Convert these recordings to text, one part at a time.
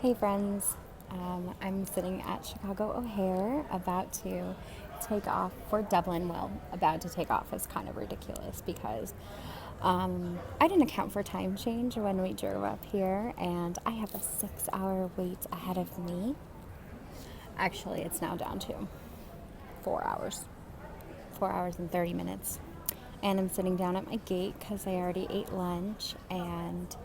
Hey friends, I'm sitting at Chicago O'Hare about to take off for Dublin. Well, about to take off is kind of ridiculous because I didn't account for time change when we drove up here, and I have a 6 hour wait ahead of me. Actually, it's now down to 4 hours, 4 hours and 30 minutes. And I'm sitting down at my gate because I already ate lunch, and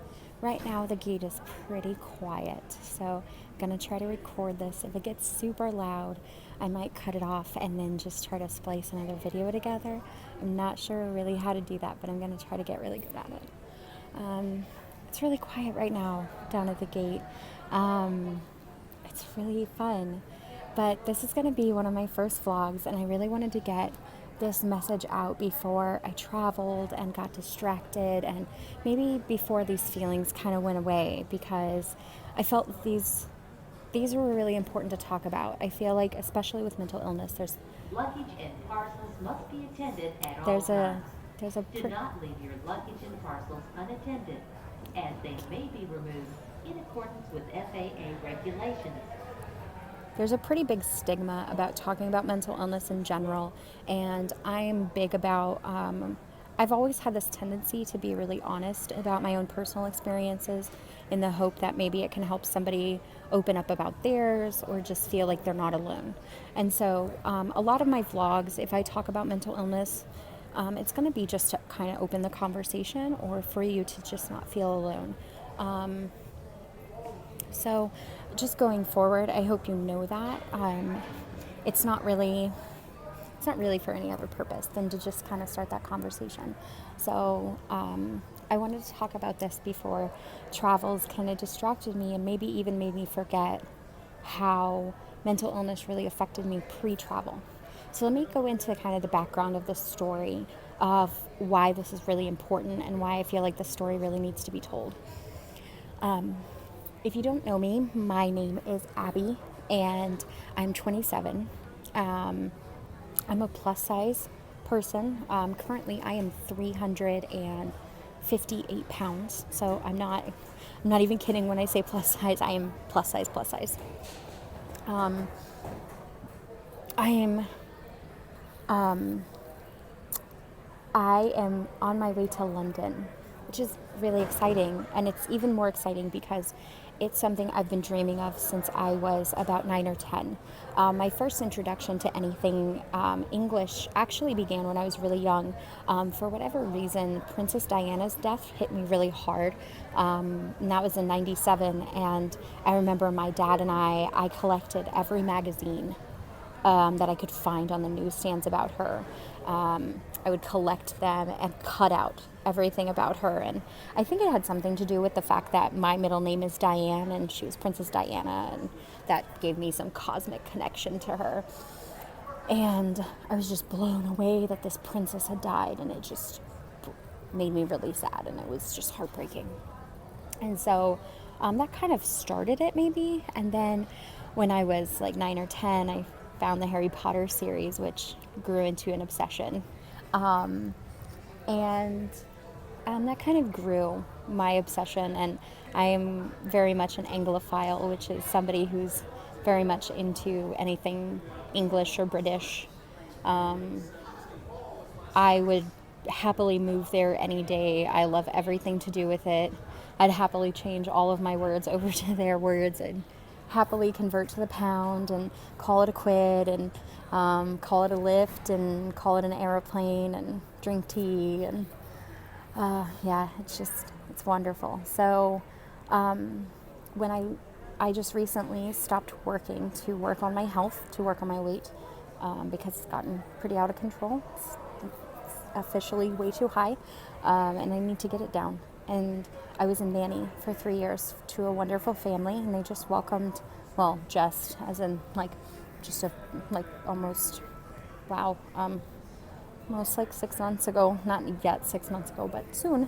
right now the gate is pretty quiet, so I'm gonna try to record this. If it gets super loud, I might cut it off and then just try to splice another video together. I'm not sure really how to do that, but I'm gonna try to get really good at it. It's really quiet right now down at the gate. It's really fun. But this is going to be one of my first vlogs, and I really wanted to get this message out before I traveled and got distracted, and maybe before these feelings kind of went away, because I felt that these were really important to talk about. I feel like, especially with mental illness, Luggage and parcels must be attended at all there's a times. there's a Do not leave your luggage and parcels unattended, as they may be removed in accordance with FAA regulations. there's a pretty big stigma about talking about mental illness in general, and I'm big about. I've always had this tendency to be really honest about my own personal experiences in the hope that maybe it can help somebody open up about theirs or just feel like they're not alone. And so, a lot of my vlogs, if I talk about mental illness, it's going to be just to kind of open the conversation or for you to just not feel alone. So, just going forward, I hope you know that it's not really it's not really for any other purpose than to just kind of start that conversation. So, I wanted to talk about this before travels kind of distracted me and maybe even made me forget how mental illness really affected me pre-travel. So let me go into kind of the background of the story of why this is really important and why I feel like the story really needs to be told. If you don't know me, my name is Abby, and I'm 27. I'm a plus size person. Currently, I am 358 pounds, so I'm not even kidding when I say plus size. I am plus size, plus size. I am I am on my way to London, which is really exciting. And it's even more exciting because it's something I've been dreaming of since I was about 9 or 10. My first introduction to anything English actually began when I was really young. For whatever reason, Princess Diana's death hit me really hard. And that was in 97. And I remember my dad and I collected every magazine that I could find on the newsstands about her. I would collect them and cut out everything about her. And I think it had something to do with the fact that my middle name is Diane and she was Princess Diana, and that gave me some cosmic connection to her. And I was just blown away that this princess had died, and it just made me really sad, and it was just heartbreaking. And so that kind of started it, maybe. And then when I was like 9 or 10, I found the Harry Potter series, which grew into an obsession. And that kind of grew my obsession. And I am very much an Anglophile, which is somebody who's very much into anything English or British. I would happily move there any day. I love everything to do with it. I'd happily change all of my words over to their words. I'd happily convert to the pound and call it a quid, and call it a lift, and call it an aeroplane, and drink tea. And yeah, it's wonderful. So when I just recently stopped working to work on my health, to work on my weight, because it's gotten pretty out of control. It's officially way too high, and I need to get it down. And I was a nanny for 3 years to a wonderful family, and they just welcomed, well, just as in like, just a like almost, wow, almost like 6 months ago, not yet 6 months ago, but soon,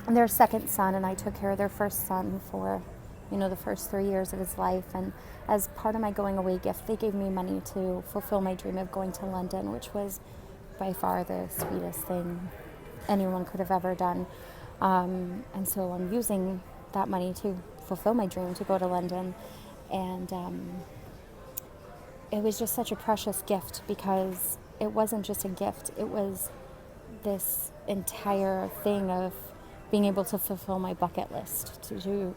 their second son, and I took care of their first son for, the first 3 years of his life. And as part of my going away gift, they gave me money to fulfill my dream of going to London, which was by far the sweetest thing anyone could have ever done. And so I'm using that money to fulfill my dream to go to London. And it was just such a precious gift, because it wasn't just a gift. It was this entire thing of being able to fulfill my bucket list to do,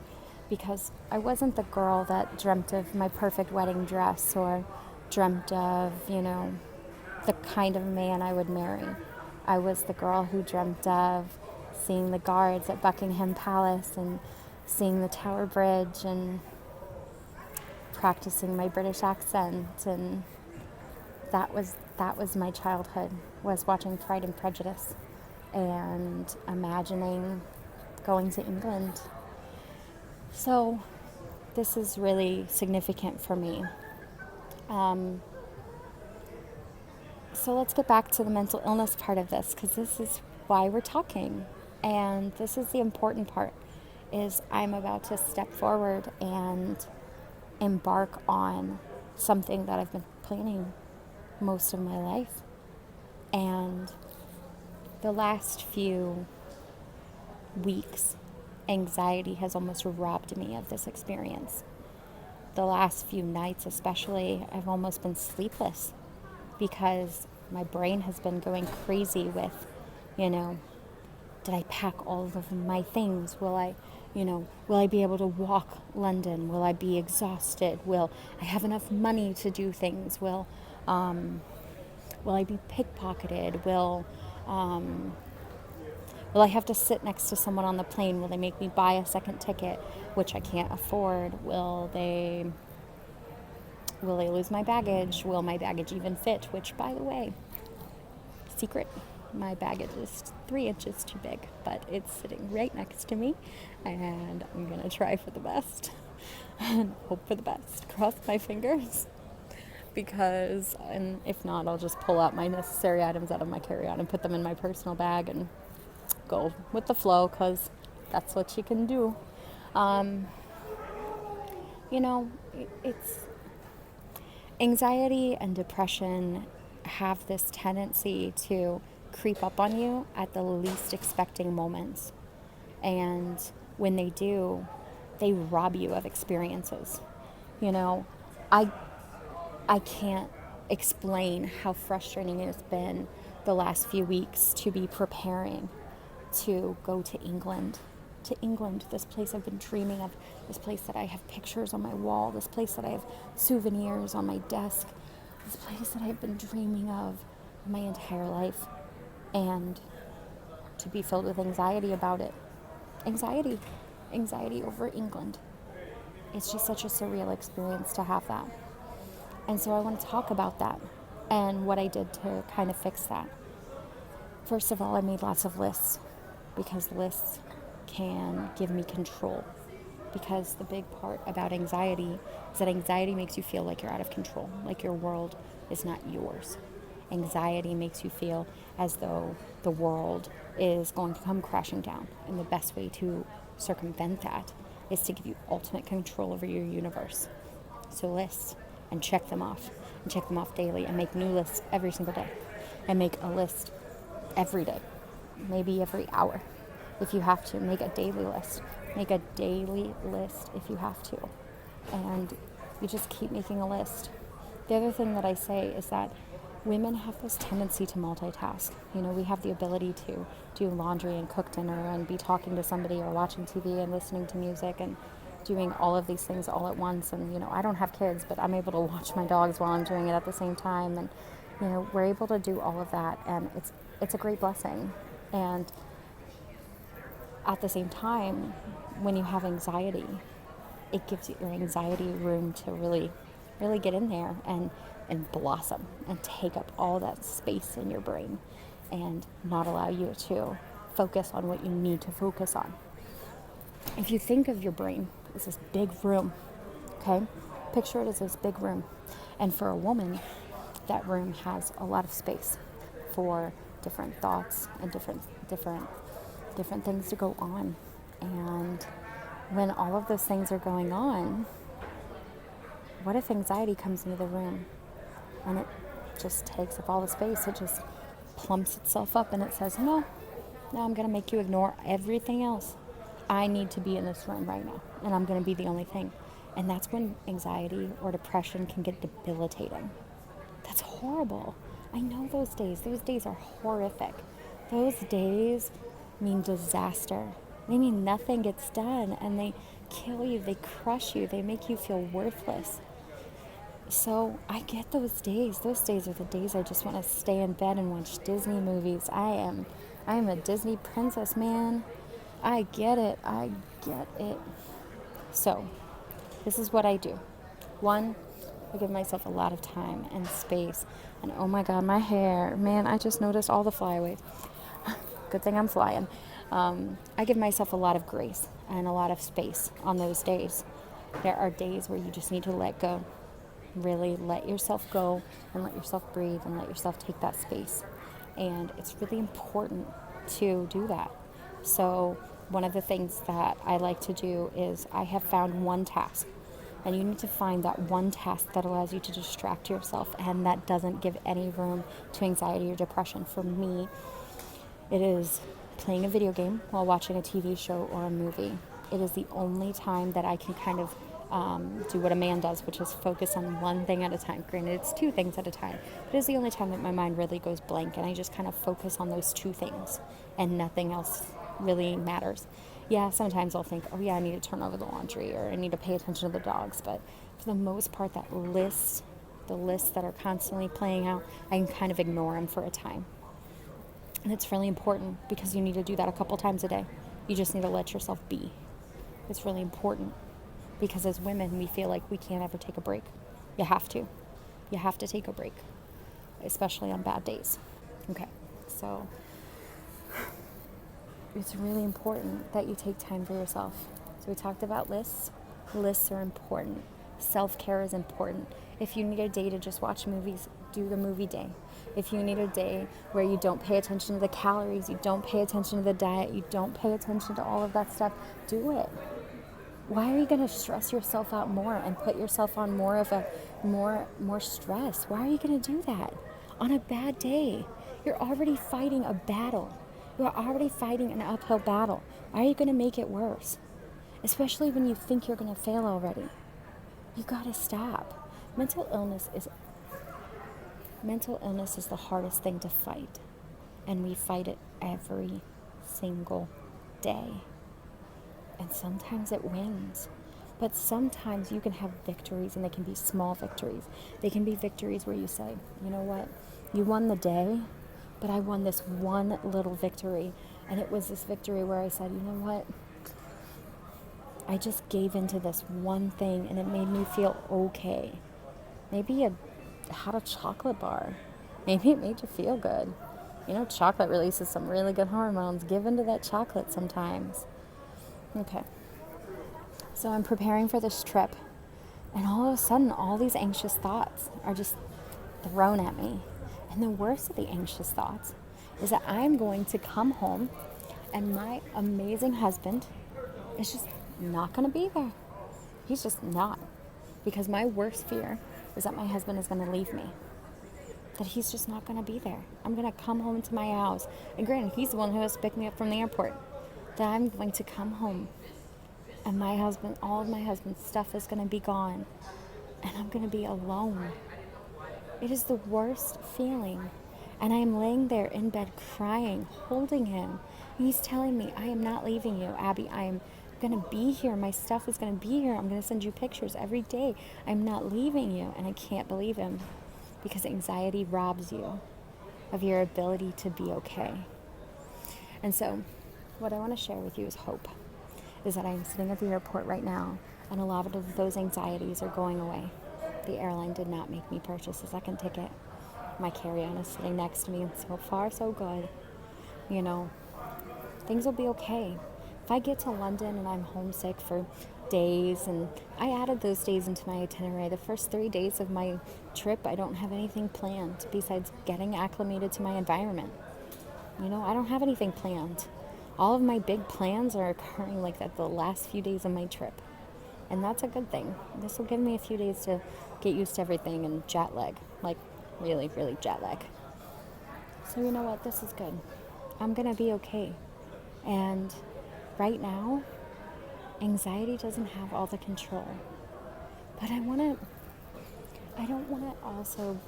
because I wasn't the girl that dreamt of my perfect wedding dress or dreamt of, the kind of man I would marry. I was the girl who dreamt of seeing the guards at Buckingham Palace and seeing the Tower Bridge and practicing my British accent, and that was my childhood, was watching Pride and Prejudice and imagining going to England. So this is really significant for me. So let's get back to the mental illness part of this, because this is why we're talking. And this is the important part, is I'm about to step forward and embark on something that I've been planning most of my life. And the last few weeks, anxiety has almost robbed me of this experience. The last few nights especially, I've almost been sleepless, because my brain has been going crazy with, did I pack all of my things? Will I be able to walk London? Will I be exhausted? Will I have enough money to do things? Will I be pickpocketed? Will I have to sit next to someone on the plane? Will they make me buy a second ticket, which I can't afford? Will they lose my baggage? Will my baggage even fit? Which, by the way, secret, my baggage is 3 inches too big, but it's sitting right next to me, and I'm going to try for the best and hope for the best. Cross my fingers, because, and if not, I'll just pull out my necessary items out of my carry-on and put them in my personal bag and go with the flow, because that's what you can do. It's anxiety and depression have this tendency to creep up on you at the least expecting moments. And when they do, they rob you of experiences. I can't explain how frustrating it has been the last few weeks to be preparing to go to England, this place I've been dreaming of, this place that I have pictures on my wall, this place that I have souvenirs on my desk, this place that I've been dreaming of my entire life, and to be filled with anxiety about it. Anxiety over England. It's just such a surreal experience to have that. And so I want to talk about that and what I did to kind of fix that. First of all, I made lots of lists, because lists can give me control. Because the big part about anxiety is that anxiety makes you feel like you're out of control, like your world is not yours. Anxiety makes you feel as though the world is going to come crashing down. And the best way to circumvent that is to give you ultimate control over your universe. So list and check them off daily, and make new lists every single day, and make a list every day, maybe every hour if you have to. Make a daily list if you have to, and you just keep making a list. The other thing that I say is that women have this tendency to multitask. We have the ability to do laundry and cook dinner and be talking to somebody or watching TV and listening to music and doing all of these things all at once. And, I don't have kids, but I'm able to watch my dogs while I'm doing it at the same time. And, we're able to do all of that, and it's a great blessing. And at the same time, when you have anxiety, it gives your anxiety room to really, really get in there and blossom and take up all that space in your brain and not allow you to focus on what you need to focus on. If you think of your brain as this big room, okay? Picture it as this big room. And for a woman, that room has a lot of space for different thoughts and different things to go on. And when all of those things are going on, what if anxiety comes into the room and it just takes up all the space? It just plumps itself up and it says, no, I'm going to make you ignore everything else. I need to be in this room right now, and I'm going to be the only thing. And that's when anxiety or depression can get debilitating. That's horrible. I know those days. Those days are horrific. Those days mean disaster. They mean nothing gets done, and they kill you. They crush you. They make you feel worthless. So I get those days. Those days are the days I just want to stay in bed and watch Disney movies. I am a Disney princess, man. I get it. I get it. So this is what I do. One, I give myself a lot of time and space. And oh my God, my hair. Man, I just noticed all the flyaways. Good thing I'm flying. I give myself a lot of grace and a lot of space on those days. There are days where you just need to let go. Really let yourself go and let yourself breathe and let yourself take that space. And it's really important to do that. So one of the things that I like to do is I have found one task. And you need to find that one task that allows you to distract yourself and that doesn't give any room to anxiety or depression. For me, it is playing a video game while watching a TV show or a movie. It is the only time that I can kind of do what a man does, which is focus on one thing at a time. Granted, it's two things at a time, but it's the only time that my mind really goes blank and I just kind of focus on those two things and nothing else really matters. Yeah, sometimes I'll think, oh yeah, I need to turn over the laundry or I need to pay attention to the dogs, but for the most part, the lists that are constantly playing out, I can kind of ignore them for a time. And it's really important because you need to do that a couple times a day. You just need to let yourself be. It's really important because as women, we feel like we can't ever take a break. You have to. You have to take a break, especially on bad days. Okay, so it's really important that you take time for yourself. So we talked about lists. Lists are important. Self-care is important. If you need a day to just watch movies, do the movie day. If you need a day where you don't pay attention to the calories, you don't pay attention to the diet, you don't pay attention to all of that stuff, do it. Why are you going to stress yourself out more and put yourself on more stress? Why are you going to do that on a bad day? You're already fighting a battle. You're already fighting an uphill battle. Why are you going to make it worse? Especially when you think you're going to fail already. You got to stop. Mental illness is the hardest thing to fight. And we fight it every single day. And sometimes it wins. But sometimes you can have victories and they can be small victories. They can be victories where you say, you know what? You won the day, but I won this one little victory. And it was this victory where I said, you know what? I just gave into this one thing and it made me feel okay. Maybe I had a chocolate bar. Maybe it made you feel good. You know, chocolate releases some really good hormones. Give into that chocolate sometimes. Okay. So I'm preparing for this trip. And all of a sudden, all these anxious thoughts are just thrown at me. And the worst of the anxious thoughts is that I'm going to come home and my amazing husband is just not going to be there. He's just not. Because my worst fear is that my husband is going to leave me. That he's just not going to be there. I'm going to come home to my house. And granted, he's the one who has to pick me up from the airport. That I'm going to come home and all of my husband's stuff is going to be gone. And I'm going to be alone. It is the worst feeling. And I am laying there in bed crying, holding him. And he's telling me, I am not leaving you, Abby. I am going to be here. My stuff is going to be here. I'm going to send you pictures every day. I'm not leaving you. And I can't believe him because anxiety robs you of your ability to be okay. And so what I want to share with you is hope. Is that I'm sitting at the airport right now and a lot of those anxieties are going away. The airline did not make me purchase a second ticket. My carry-on is sitting next to me and so far so good. You know, things will be okay. If I get to London and I'm homesick for days, and I added those days into my itinerary. The first 3 days of my trip, I don't have anything planned besides getting acclimated to my environment. You know, I don't have anything planned. All of my big plans are occurring like at the last few days of my trip. And that's a good thing. This will give me a few days to get used to everything and jet lag. Like, really, really jet lag. So you know what? This is good. I'm going to be okay. And right now, Anxiety doesn't have all the control. But I don't want to also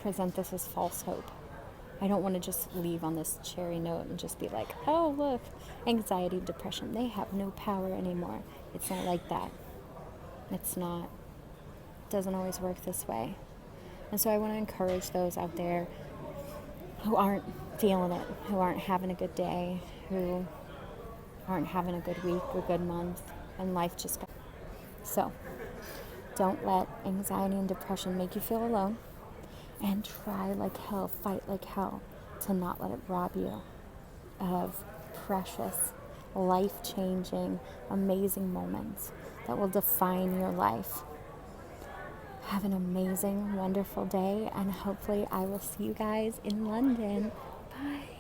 present this as false hope. I don't want to just leave on this cherry note and just be like, oh, look, anxiety, depression, they have no power anymore. It's not like that. It's not. It doesn't always work this way. And so I want to encourage those out there who aren't feeling it, who aren't having a good day, who aren't having a good week or good month, and life just got. So don't let anxiety and depression make you feel alone, and try like hell, fight like hell to not let it rob you of precious, life-changing, amazing moments that will define your life. Have an amazing, wonderful day, and hopefully I will see you guys in London. Bye.